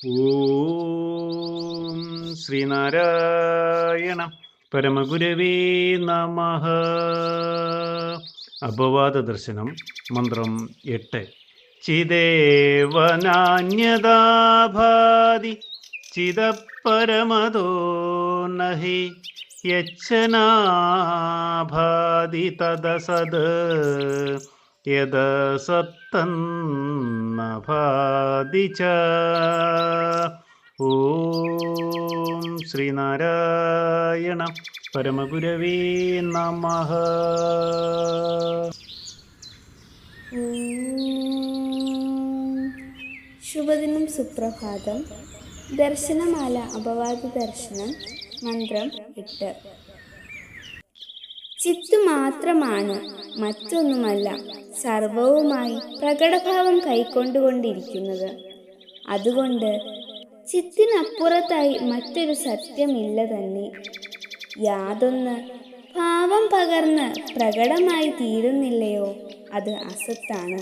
ഓം ശ്രീനാരായണ പരമഗുരവേ നമഃ. അപവാദ ദർശനം മന്ത്രം 8. ചിദേവനാന്യതാഭാതി ചിദപരമതോ നഹി യച്ഛനാഭാതി തദസത് യദസത്തന്നഭാതി ച. ഓം ശ്രീനാരായണ പരമഗുരവേ നമഃ. ശുഭദിനം, സുപ്രഭാതം. ദർശനമാല അപവാദ ദർശനം മന്ത്രം 8. ചിത്ത് മാത്രമാണ്, മറ്റൊന്നുമല്ല സർവവുമായി പ്രകടഭാവം കൈക്കൊണ്ടുകൊണ്ടിരിക്കുന്നത്. അതുകൊണ്ട് ചിത്തിനപ്പുറത്തായി മറ്റൊരു സത്യമില്ല തന്നെ. യാതൊന്ന് ഭാവം പകർന്ന് പ്രകടമായി തീരുന്നില്ലയോ, അത് അസത്താണ്.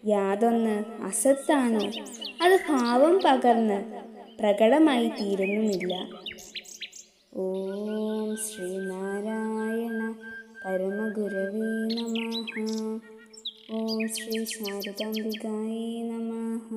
യാതൊന്ന് അസത്താണോ, അത് ഭാവം പകർന്ന് പ്രകടമായി തീരുന്നുമില്ല. ഓം ശ്രീനാരായണ പരമഗുരവേ നമഃ. ഓം ശ്രീ ശാരദാംബികായേ നമഃ.